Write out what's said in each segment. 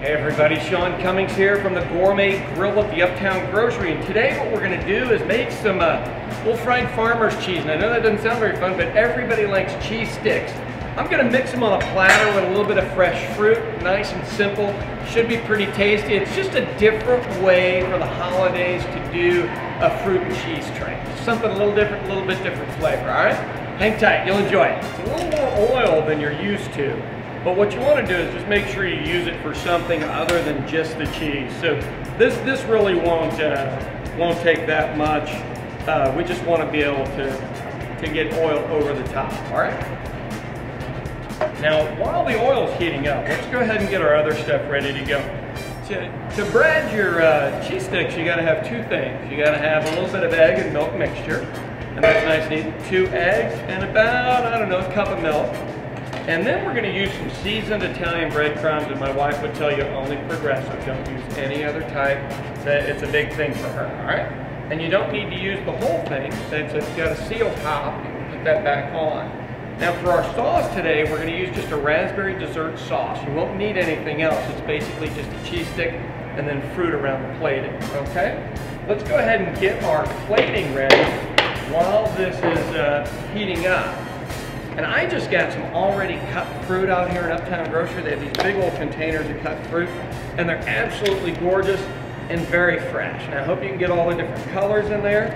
Hey everybody, Sean Cummings here from the Gourmet Grill at the Uptown Grocery, and today what we're going to do is make some full fried farmer's cheese. And I know that doesn't sound very fun, but everybody likes cheese sticks. I'm going to mix them on a platter with a little bit of fresh fruit, nice and simple. Should be pretty tasty. It's just a different way for the holidays to do a fruit and cheese tray. Something a little different, a little bit different flavor, all right? Hang tight, you'll enjoy it. It's a little more oil than you're used to. But what you want to do is just make sure you use it for something other than just the cheese. So this really won't take that much. We just want to be able to get oil over the top, all right? Now, while the oil's heating up, let's go ahead and get our other stuff ready to go. To bread your cheese sticks, you got to have two things. You got to have a little bit of egg and milk mixture, and that's nice and easy. 2 eggs and about, I don't know, a cup of milk. And then we're going to use some seasoned Italian breadcrumbs, and my wife would tell you only Progressive. Don't use any other type. It's a big thing for her, all right? And you don't need to use the whole thing. It's got a seal top. You can put that back on. Now for our sauce today, we're going to use just a raspberry dessert sauce. You won't need anything else. It's basically just a cheese stick and then fruit around the plating, okay? Let's go ahead and get our plating ready while this is heating up. And I just got some already cut fruit out here in Uptown Grocery. They have these big old containers of cut fruit, and they're absolutely gorgeous and very fresh. And I hope you can get all the different colors in there.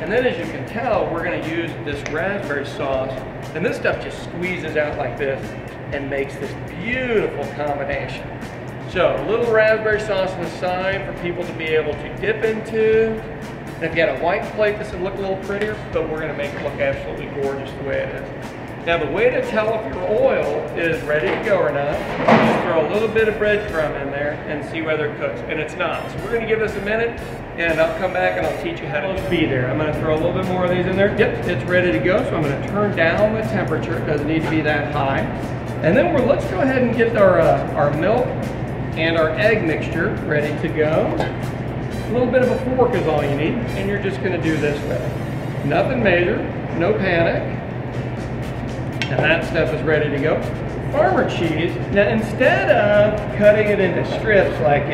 And then as you can tell, we're gonna use this raspberry sauce, and this stuff just squeezes out like this and makes this beautiful combination. So a little raspberry sauce on the side for people to be able to dip into. And if you had a white plate, this would look a little prettier, but we're gonna make it look absolutely gorgeous the way it is. Now the way to tell if your oil is ready to go or not, just throw a little bit of breadcrumb in there and see whether it cooks, and it's not. So we're gonna give this a minute, and I'll come back and I'll teach you how to be there. I'm gonna throw a little bit more of these in there. Yep, it's ready to go, so I'm gonna turn down the temperature. It doesn't need to be that high. And then let's go ahead and get our milk and our egg mixture ready to go. A little bit of a fork is all you need, and you're just gonna do this with it. Nothing major, no panic. And that stuff is ready to go. Farmer cheese, now instead of cutting it into strips like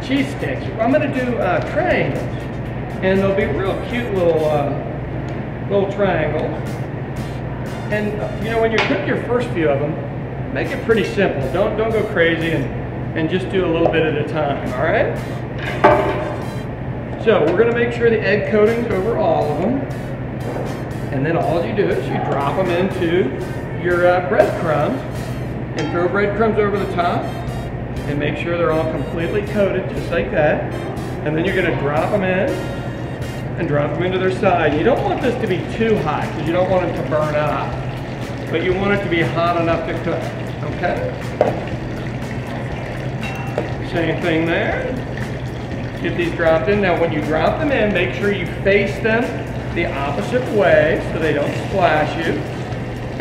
cheese sticks, I'm gonna do triangles. And they'll be real cute little triangles. And you know, when you cook your first few of them, make it pretty simple. Don't go crazy and just do a little bit at a time, all right? So we're gonna make sure the egg coating's over all of them. And then all you do is you drop them into your breadcrumbs and throw breadcrumbs over the top and make sure they're all completely coated just like that. And then you're gonna drop them in and drop them into their side. You don't want this to be too hot because you don't want it to burn up, but you want it to be hot enough to cook, okay? Same thing there. Get these dropped in. Now when you drop them in, make sure you face them the opposite way so they don't splash you.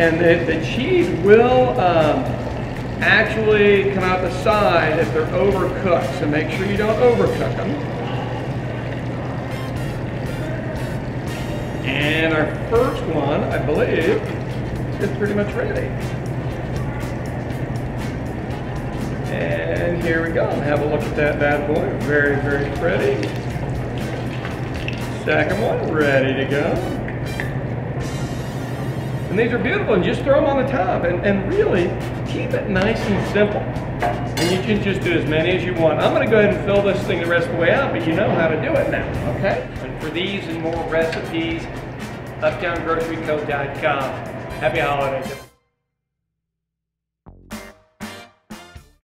And the cheese will actually come out the side if they're overcooked, so make sure you don't overcook them. And our first one, I believe, is pretty much ready. And here we go. Have a look at that bad boy. Very, very pretty. Second one, ready to go. And these are beautiful, and just throw them on the top, and really keep it nice and simple. And you can just do as many as you want. I'm gonna go ahead and fill this thing the rest of the way out, but you know how to do it now, okay? And for these and more recipes, uptowngroceryco.com. Happy holidays.